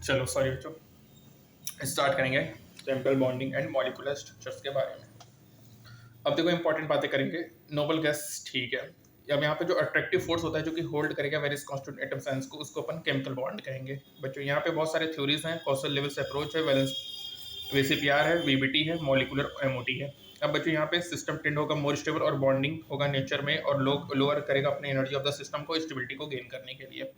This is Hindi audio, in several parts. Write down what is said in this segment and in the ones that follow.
चलो सॉरी बच्चों, स्टार्ट करेंगे chemical bonding and molecular structures के बारे में। अब देखो इंपॉर्टेंट बातें करेंगे। नोबल गैस, ठीक है। अब यहाँ पे जो अट्रैक्टिव फोर्स होता है जो कि होल्ड करेगा वेरियस कॉन्स्टिट्यूएंट एटम साइंस को, उसको अपन केमिकल बॉन्ड कहेंगे। बच्चों यहाँ पे बहुत सारे थ्योरीज हैं। कॉसल लेवल्स अप्रोच है, वैलेंस वीसीपीआर है, वीबीटी है, मॉलिक्यूलर एमओटी है। अब बच्चों यहाँ पे सिस्टम टेंड होगा मोर स्टेबल और बॉन्डिंग होगा नेचर में, और लोअर करेगा अपनी एनर्जी ऑफ द सिस्टम को स्टेबिलिटी को गेन करने के लिए।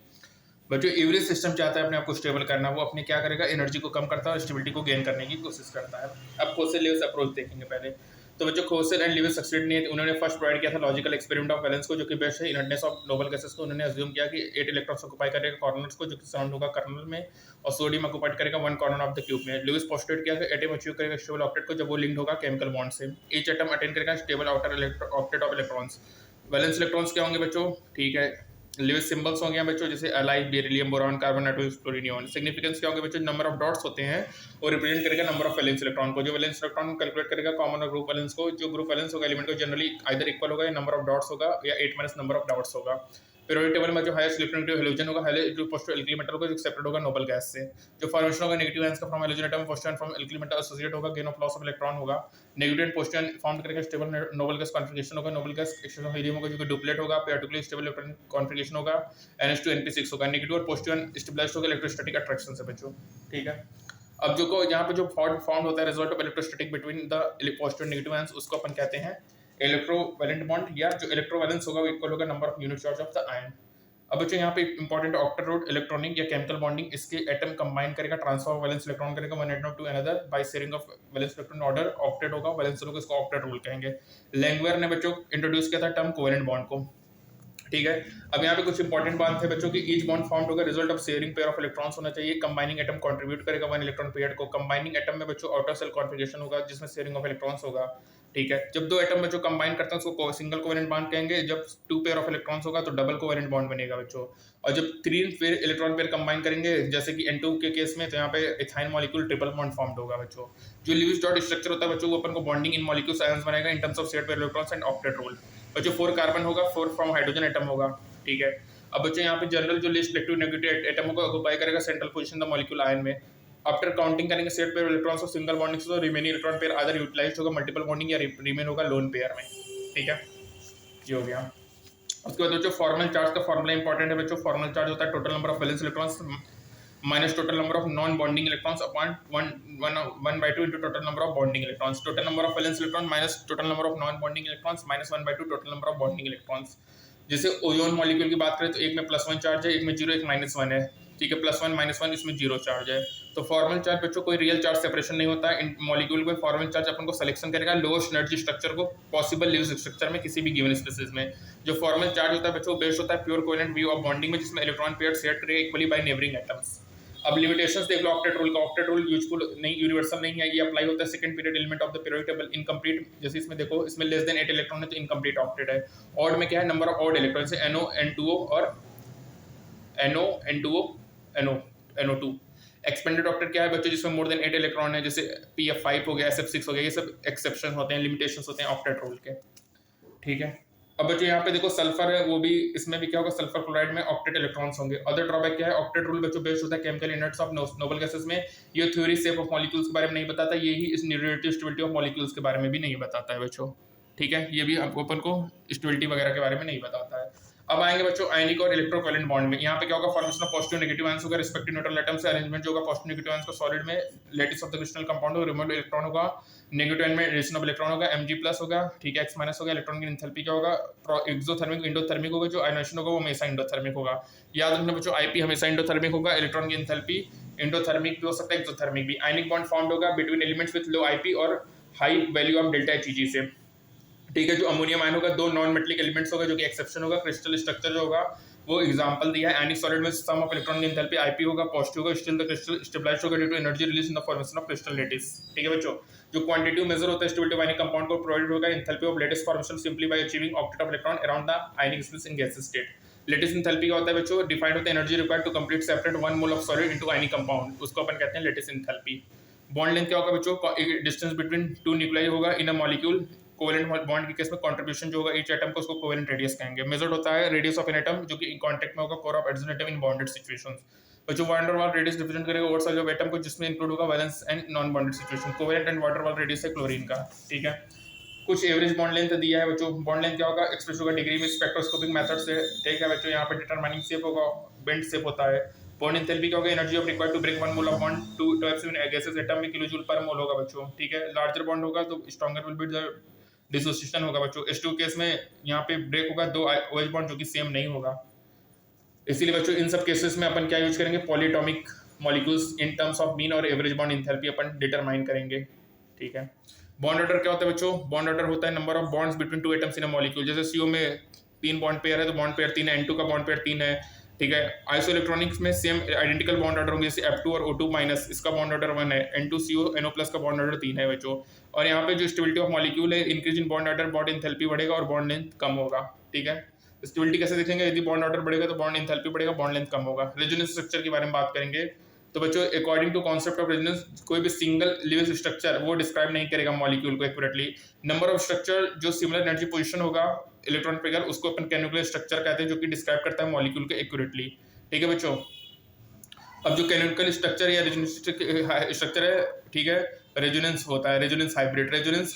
बट जो एवरेज सिस्टम चाहता है अपने आप को स्टेबल करना, वो अपने क्या करेगा, एनर्जी को कम करता है और स्टेबिलिटी को गेन करने की कोशिश करता है। अब खोसेल लेविस अप्रोच देखेंगे पहले। तो बच्चों खोसेल एंड लेविस सक्सीड नहीं है, उन्होंने फर्स्ट प्रोवाइड किया था लॉजिकल एक्सपेरिमेंट ऑफ वैलेंस को, जो कि बेस्ट है इनर्टनेस ऑफ नोबल गैसेस को। उन्होंने अज्यूम किया कि 8 इलेक्ट्रॉन्स ऑक्यूपाई करेगा कॉर्नर्स को, जो कि साउंड होगा कर्नल में, और सोडियम ऑक्यूपाइड करेगा 1 कॉर्नर ऑफ द क्यूब में। लुइस पोस्टुलेट किया कि एटम अचीव करेगा स्टेबल ऑक्टेट को जब वो लिंक्ड होगा केमिकल बॉन्ड से। ईच एटम अटेन करेगा stable outer octet of electrons. Valence electrons क्या होंगे बच्चों, ठीक है। लिविस सिंबल्स हो गया बच्चों, जैसे allied, beryllium, boron, carbon, nitrogen, fluorine, neon. Significance क्या होगा बच्चों, नंबर ऑफ डॉट्स होते हैं और रिप्रेजेंट करेगा नंबर ऑफ वैलेंस इलेक्ट्रॉन को। जो वैलेंस इलेक्ट्रॉन कैलकुलेट करेगा कॉमन और ग्रुप वैलेंस को। जो ग्रुप वैलेंस होगा एलिमेंट को जनरली आइदर इक्वल होगा या नंबर ऑफ डॉट्स होगा, या 8 माइनस नंबर ऑफ डॉट्स होगा। पीरियोडिक टेबल में जो हाईएस्ट इलेक्ट्रॉनिक हेलोजन होगा, जो पोस्टो एल्किल मेटल होगा, जो सेपरेट होगा नोबल गैस से। जो फॉर्मेशन होगा नेगेटिव आयंस का from halogen atom, positive from alkali metal associate होगा, gain of loss of electron होगा। नेगेटिव एंड पॉजिटिव फॉर्म करेगा स्टेबल नोबल गैस कॉन्फिगरेशन होगा। Noble gas exchange of helium होगा, जो कि डुप्लेट होगा, पार्टिकुलरली स्टेबल इलेक्ट्रॉन कॉन्फिगरेशन होगा। NH2 NP6 होगा। नेगेटिव और पॉजिटिव स्टेबलाइज्ड होगा इलेक्ट्रोस्टैटिक अट्रैक्शन से बच्चों, ठीक है। अब जो को यहाँ पे जो फॉर्म होता है result of electrostatic between the positive negative ions, उसको अपन कहते हैं इलेक्ट्रोवैलेंट बॉन्ड, या जो इलेक्ट्रोवैलेंस होगा वो इक्वल होगा number of unit charge of the ion. अब बच्चों यहाँ पे इंपॉर्टेंट ऑक्टेट रूल इलेक्ट्रॉनिक या केमिकल बॉन्डिंग, इसके एटम कंबाइन करेगा, ट्रांसफर वैलेंस इलेक्ट्रॉन करेगा one atom to another by sharing of valence electron order. Octet होगा वैलेंस को, इसको ऑक्टेट रूल कहेंगे। लैंगवेयर ने बच्चों इंट्रोड्यूस किया था टर्म कोवेलेंट बॉन्ड को, ठीक है। अब यहाँ पे कुछ इंपॉर्टेंट बात है बच्चों की, ईच बॉन्ड फॉर्म्ड होगा result of sharing pair of electrons होना चाहिए। कंबाइनिंग एटम कंट्रीब्यूट करेगा 1 इलेक्ट्रॉन पेयर को। कंबाइनिंग एटम में बच्चों आउटर सेल कॉन्फिगरेशन होगा जिसमें शेयरिंग ऑफ इलेक्ट्रॉन्स होगा, ठीक है। जब दो एटम बच्चों कंबाइन करते हैं उसको सिंगल कोवेलेंट बॉन्ड कहेंगे। जब 2 पेयर ऑफ इलेक्ट्रॉन्स होगा तो डबल कोवेलेंट बॉन्ड बनेगा बच्चों। और जब 3 पेयर इलेक्ट्रॉन पेयर कंबाइन करेंगे जैसे कि N2 के केस में, तो यहाँ पे ethyne molecule triple bond formed होगा बच्चों। जो लीविस डॉट स्ट्रक्चर होता है बच्चों, वो अपन को बॉन्डिंग इन मॉलिक्यूल्स आयंस बनाएगा in terms of shared pair electrons and octet rule. बच्चों 4 कार्बन होगा, 4 फ्रॉम हाइड्रोजन एटम होगा, ठीक है। अब बच्चों यहाँ पे जनरल जो लिस्ट इलेक्ट्रो नेगेटिव एटम को ऑक्यूपाई करेगा central position the molecule ion में। आफ्टर काउंटिंग करेंगे set pair electrons of single bonding से, तो रिमेनिंग इलेक्ट्रॉन पेयर आदर यूटिलाइज्ड होगा मल्टीपल बॉन्डिंग या रिमेन होगा लोन पेयर में, ठीक है। ये हो गया। उसके बाद बच्चों फॉर्मल चार्ज का फॉर्मूला इंपॉर्टेंट है बच्चों। फॉर्मल चार्ज होता है total number of valence electrons minus total number of non bonding electrons upon 1/2 into total number of bonding electrons. Total number of valence electron minus total number of non bonding electrons minus 1/2 total number of bonding electrons. जैसे ओजोन मॉलिक्यूल की बात करें तो एक में +1 चार्ज है, एक में 0, एक -1 है, ठीक है। +1 -1 इसमें 0 चार्ज है। तो फॉर्मल चार्ज बच्चों कोई रियल चार्ज सेपरेशन नहीं होता है इन मॉलिक्यूल में। फॉर्मल चार्ज अपन को सिलेक्शन करेगा लोएस्ट एनर्जी स्ट्रक्चर को पॉसिबल लिविंग स्ट्रक्चर में किसी भी गिवन स्पेसिस में। जो फॉर्मल चार्ज होता है बच्चों बेस्ड होता है pure covalent view of bonding में, जिसमें इलेक्ट्रॉन पेयर शेयर करेगा इक्वली बाय नेबरिंग एटम्स। अब लिमिटेशंस देख लो ऑक्टेट रूल का। ऑक्टेट रूल यूजफुल नहीं, यूनिवर्सल नहीं है, ये अप्लाई होता है second period element of the periodic table. Incomplete, जैसे इसमें देखो इसमें लेस देन 8 इलेक्ट्रॉन है तो इनकम्प्लीट ऑक्टेट है। ऑड में क्या है, नंबर ऑफ ऑड इलेक्ट्रॉन, जैसे NO N2O और NO N2O NO2। Expanded octet क्या है बच्चों, जिसमें मोर देन 8 इलेक्ट्रॉन है, जैसे PF5 हो गया, SF6 हो गया, ये सब एक्सेप्शन होते हैं, लिमिटेशंस होते हैं ऑक्टेट रूल के, ठीक है। अब बच्चों यहाँ पे देखो सल्फर है, वो भी इसमें भी क्या होगा, सल्फर क्लोराइड में ऑक्टेट इलेक्ट्रॉन्स होंगे। अदर ड्रॉबैक क्या है, ऑक्टेट रूल बच्चों बेस्ड होता है chemical units of noble gases में। ये थ्योरी शेप ऑफ मॉलिक्यूल्स के बारे में नहीं बताता, यही इस रिलेटिव स्टेबिलिटी ऑफ मॉलिक्यूल्स के बारे में भी नहीं बताता है बच्चों, ठीक है। ये भी आपको अपन को स्टेबिलिटी वगैरह के बारे में नहीं बताता है। अब आएंगे बच्चों आयनिक और इलेक्ट्रोवैलेंट बॉन्ड में। यहाँ पे क्या होगा, formation of positive negative ions होगा रिस्पेक्टिव न्यूट्रल एटम से। अरेंजमेंट जो होगा पॉजिटिव नेगेटिव आयंस का सॉलिड में lattice of the crystal compound होगा, रिमूवल इलेक्ट्रॉन होगा, नेगेटिव एंड में एडिशन ऑफ इलेक्ट्रॉन होगा, Mg+ होगा, ठीक है, X- होगा। इलेक्ट्रॉन की एंथैल्पी क्या होगा, एक्सोथर्मिक इंडोथर्मिक होगा। जो आयनाइजेशन होगा वो हमेशा इंडोथर्मिक होगा। याद रखना बच्चों IP हमेशा इंडोथर्मिक होगा। इलेक्ट्रॉन की एंथैल्पी इंडोथर्मिक भी हो सकता है, एक्सोथर्मिक भी। आयनिक बॉन्ड फॉर्म्ड होगा between elements with low IP और high value of delta Hg से, ठीक है। जो अमोनियम आयन होगा दो नॉन मेटलिक एलिमेंट्स होगा, जो कि एक्सेप्शन होगा। क्रिस्टल स्ट्रक्चर जो होगा वो एग्जांपल दिया है, आयनिक सॉलिड में सम ऑफ इलेक्ट्रॉन की एंथैल्पी IP होगा, पॉजिटिव होगा, स्टिल द क्रिस्टल स्टेबलाइज्ड होगा due to energy release in the formation of crystal lattice, ठीक है बच्चों। जो क्वांटिटेटिव मेजर होता है स्टेबिलिटी ऑफ आयनिक कंपाउंड को प्रोवाइड होगा enthalpy of lattice formation simply by achieving octet of electron around the ionic space in gaseous state. Lattice enthalpy क्या होता है बच्चों, डिफाइंड होता है energy required to complete separate 1 mole of solid into ionic compound, उसको अपन कहते हैं लैटिस एंथैल्पी। बॉन्ड लेंथ क्या होगा बच्चों, डिस्टेंस बिटवीन 2 न्यूक्लियाई होगा इन अ मॉलिक्यूल। कोवेलेंट बॉन्ड के केस में कंट्रीब्यूशन जो होगा ईच एटम को, उसको कोवेलेंट रेडियस कहेंगे। मेजर्ड होता है रेडियस ऑफ एन एटम जो कि कांटेक्ट में होगा core of addition atom in bonded situations. बच्चों van der Waals radius represent करेगा ओवर साइज ऑफ एटम को, जिसमें इंक्लूड होगा valence and non bonded situation. Covalent and water Waals radius है क्लोरीन का, ठीक है। कुछ एवरेज बॉन्ड लेंथ दिया है बच्चों, बॉन्ड लेंथ क्या होगा, एक्सप्रेस होगा डिग्री में स्पेक्ट्रोस्कोपिक मेथड से, ठीक है बच्चों। यहाँ पे डिटरमाइनिंग शेप होगा, बेंड शेप होता है। बॉन्ड एंथैल्पी क्या होगा, energy of required to break one mole of bond to gases atom में किलो जूल पर मोल होगा बच्चों, ठीक है। लार्जर बॉन्ड होगा तो stronger will be the dissociation होगा बच्चों। H2 केस में यहाँ पे ब्रेक होगा दो OH बॉन्ड जो कि सेम नहीं होगा, इसीलिए बच्चों इन सब केसेस में अपन क्या यूज करेंगे, polyatomic molecules in terms of mean और एवरेज बॉन्ड एंथैल्पी अपन डिटरमाइन करेंगे, ठीक है। बॉन्ड ऑर्डर क्या होता है बच्चों, बॉन्ड ऑर्डर होता है number of bonds between two atoms in a molecule. जैसे CO में 3 बॉन्ड पेयर है तो बॉन्ड पेयर 3 है, N2 का बॉन्ड पेयर 3 है, ठीक है। आइसो इलेक्ट्रॉनिक्स में सेम आइडेंटिकल बॉन्ड ऑर्डर होंगे, जैसे F2 और O2 माइनस, इसका बॉन्ड ऑर्डर 1 है, N2CO NO प्लस का बॉन्ड ऑर्डर 3 है बच्चों। और यहाँ पे जो स्टेबिलिटी ऑफ मॉलिक्यूल है, increase in bond order bond enthalpy बढ़ेगा और बॉन्ड लेंथ कम होगा, ठीक है। स्टेबिलिटी कैसे देखेंगे, यदि बॉन्ड ऑर्डर बढ़ेगा तो बॉन्ड एंथैल्पी बढ़ेगा, बॉन्ड लेंथ कम होगा। रेजोनेंस स्ट्रक्चर के बारे में बात करेंगे तो बच्चों according to concept of resonance कोई भी सिंगल लिविंग स्ट्रक्चर वो डिस्क्राइब नहीं करेगा मॉलिक्यूल को एक्यूरेटली। नंबर ऑफ स्ट्रक्चर जो सिमिलर एनर्जी पोजीशन होगा इलेक्ट्रॉन पेयर, उसको अपन कैनोनिकल स्ट्रक्चर कहते हैं, जो कि डिस्क्राइब करता है मॉलिक्यूल को एक्यूरेटली, ठीक है बच्चों। अब जो कैनोनिकल स्ट्रक्चर या रेजोनेंस स्ट्रक्चर है, ठीक है, रेजोनेंस होता है, रेजोनेंस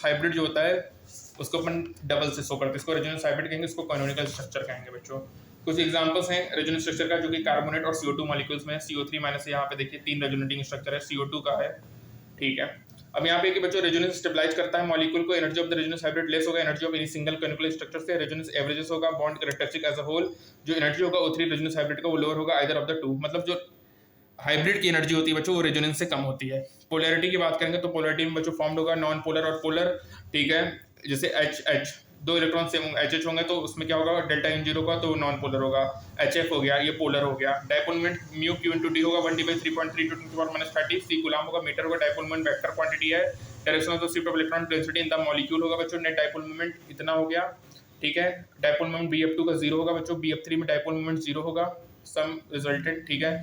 हाइब्रिड जो होता है उसको अपन डबल से शो करते हैं, इसको रेजोनेंस हाइब्रिड कहेंगे, इसको कैनोनिकल स्ट्रक्चर कहेंगे बच्चों। कुछ एग्जांपल्स हैं रेजोनेंस स्ट्रक्चर का, जो कि कार्बोनेट और CO2 मॉलिक्यूल्स में CO3 माइनस, यहाँ पे देखिए 3 रेजोनेटिंग स्ट्रक्चर है, CO2 का है, ठीक है। अब यहाँ पे कि बच्चों रेजोनेंस स्टेबलाइज करता है मॉलिक्यूल को, energy of the resonance hybrid less होगा energy of any single canonical structure से, रेजोनेंस एवरेजेस होगा bond characteristic as a whole, जो एनर्जी होगा O3 रेजोनेंस हाइब्रिड का वो लोअर होगा आइदर ऑफ द टू, मतलब जो हाइब्रिड की एनर्जी होती है बच्चों वो रेजोनेंस से कम होती है। पोलैरिटी की बात करेंगे तो पोलैरिटी में बच्चों फॉर्म्ड होगा नॉन पोलर और पोलर, ठीक है। जैसे H दो इलेक्ट्रॉन सेम HH होंगे तो उसमें क्या होगा, डेल्टा इन जीरो का तो नॉन पोलर होगा, HF हो गया ये पोलर हो गया। Dipole moment mu Q into D होगा 1/3.3 × 10⁻30 C कूलम होगा, मीटर होगा, डायपोल मोमेंट वेक्टर क्वांटिटी है, direction of the shift of electron density in the molecule होगा बच्चों। नेट डायपोल मोमेंट इतना हो गया, ठीक है। डायपोल मोमेंट BF2 का 0 होगा बच्चों, BF3 में डायपोल मोमेंट 0 होगा, सम रिजल्टेंट, ठीक है।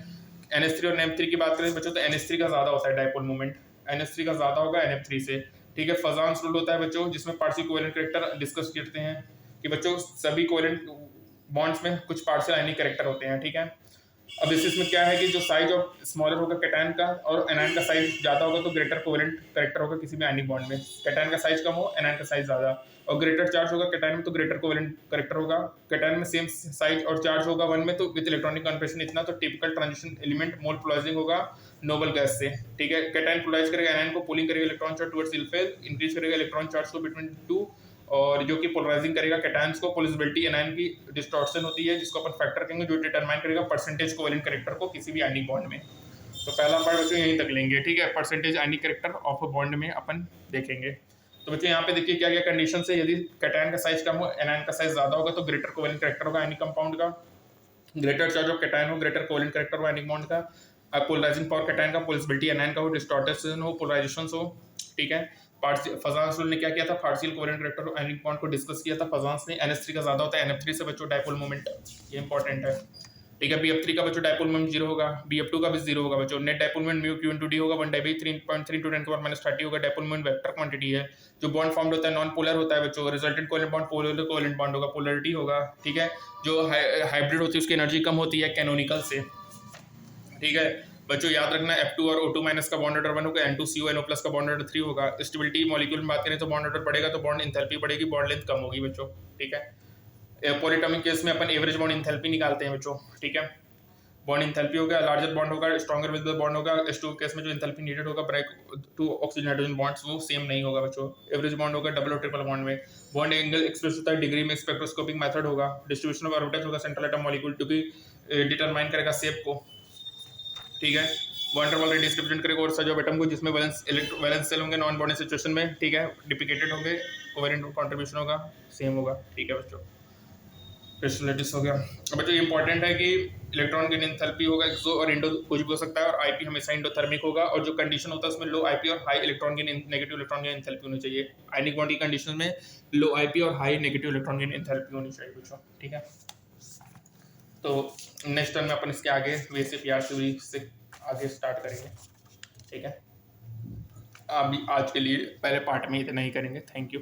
NH3 और NF3 की बात करें बच्चों तो NH3 का ज्यादा होता है डायपोल मोमेंट, NH3 का ज्यादा होगा NF3 से, ठीक है। फजांस रूल होता है बच्चों, जिसमें पार्शियल कोवेलेंट कैरेक्टर डिस्कस करते हैं कि बच्चों सभी कोवेलेंट बॉन्ड्स में कुछ पार्शियल आयनिक कैरेक्टर होते हैं, ठीक है। अब इसमें क्या है कि जो साइज ऑफ स्मॉलर होगा कैटायन का और एनायन का साइज ज्यादा होगा तो ग्रेटर कोवेलेंट कैरेक्टर होगा किसी भी आयनिक बॉन्ड में, कैटायन का साइज कम हो एनायन का साइज ज्यादा, और ग्रेटर चार्ज होगा कैटायन में तो ग्रेटर कोवेलेंट कैरेक्टर होगा, कैटायन में सेम साइज और चार्ज होगा 1 में तो विद इलेक्ट्रॉनिक कॉन्फिगरेशन इतना, तो टिपिकल ट्रांजिशन एलिमेंट मोल पोलराइजिंग होगा नोबल गैस से, ठीक है। कैटायन पोलराइज करेगा एनायन को, पुलिंग करेगा electron charge towards sulphate, increase करेगा इलेक्ट्रॉन चार्ज को बिटवीन टू, और जो कि पोलराइजिंग करेगा कैटायंस को। पोलराइजिबिलिटी एनायन की डिस्टॉर्शन होती है जिसको अपन फैक्टर कहेंगे, जो डिटरमाइन करेगा परसेंटेज कोवेलेंट कैरेक्टर को किसी भी आयनिक बॉन्ड में। तो पहला पार्ट बच्चों यहीं तक लेंगे, ठीक है, percentage ionic character of a bond में अपन देखेंगे। तो बच्चों यहाँ पे देखिए क्या क्या कंडीशन है, यदि कैटायन का साइज कम हो एनायन का साइज ज्यादा होगा तो ग्रेटर कोवेलेंट कैरेक्टर होगा आयनिक कंपाउंड का, ग्रेटर चार्ज ऑफ कैटायन हो ग्रेटर कोवेलेंट कैरेक्टर हो आयनिक बॉन्ड का, पोलराइजिंग पावर कैटायन का, पोलराइजिबिलिटी एनायन का हो, डिस्टॉर्शन हो, पोलराइजेशन हो, ठीक है। फजांस ने क्या किया था, partial covalent character ionic bond को डिस्कस किया था फजांस ने। NH3 का ज्यादा होता है, NF3 से बच्चों डायपोल मोमेंट ये इंपॉर्टेंट है, ठीक है। BF3 का बच्चों डायपोल मोमेंट 0 होगा, BF2 का भी 0 होगा बच्चों। Net dipole moment mu Q into D होगा 1/3.3 × 10⁻30 होगा, डायपोल मोमेंट वेक्टर क्वांटिटी है। जो बॉन्ड फॉर्म्ड होता है नॉन पोलर होता है बच्चों, resultant covalent bond polar covalent bond होगा, पोलरिटी होगा, ठीक है। जो हाइब्रिड होती है उसकी एनर्जी कम होती है कैनोनिकल से, ठीक है बच्चों। याद रखना F2 और O2 माइनस का बॉन्ड ऑर्डर 1 होगा, N2CO NO प्लस का बॉन्ड ऑर्डर 3 होगा। स्टेबिलिटी मॉलिक्यूल में बात करें तो बॉन्ड ऑर्डर बढ़ेगा तो बॉन्ड एंथैल्पी बढ़ेगी, बॉन्ड लेंथ कम होगी बच्चों, ठीक है। पॉलीएटॉमिक केस में अपन एवरेज बॉन्ड एंथैल्पी निकालते हैं बच्चों, ठीक है। बॉन्ड एंथैल्पी होगा, लार्जर बॉन्ड होगा स्ट्रॉन्गर विजिबल बॉन्ड होगा। H2 केस में जो एंथैल्पी नीडेड होगा break to oxygen hydrogen bonds वो सेम नहीं होगा बच्चों। एवरेज बॉन्ड होगा डबल और ट्रिपल बॉन्ड में। बॉन्ड एंगल एक्सप्रेस होता है डिग्री में, स्पेक्ट्रोस्कोपिक मेथड होगा। डिस्ट्रीब्यूशन ऑफ ऑर्बिटल्स होगा central atom molecule to be determine करेगा शेप को, ठीक है। Van der Waals radius represent करेगा और साइज ऑफ एटम को, जिसमें वैलेंस सेल होंगे नॉन बॉन्डेड सिचुएशन में, ठीक है। डिप्लिकेटेड होंगे, कोवेलेंट कंट्रीब्यूशन होगा सेम होगा, ठीक है बच्चों। क्रिस्टलिटिस हो गया। अब बच्चों इंपॉर्टेंट है कि इलेक्ट्रॉन गेन एंथैल्पी होगा एक्सो और इंडो कुछ भी हो सकता है, और आईपी हमेशा इंडोथर्मिक होगा, और जो कंडीशन होता है उसमें लो आईपी और high electron gain negative electron gain enthalpy होनी चाहिए। आयनिक बॉन्ड की कंडीशन में लो आईपी और high negative electron gain enthalpy होनी चाहिए बच्चों, ठीक है। तो नेक्स्ट टर्म में अपन इसके आगे वैसे प्यार से आगे स्टार्ट करेंगे, ठीक है। अभी आज के लिए पहले पार्ट में इतना ही करेंगे। Thank you.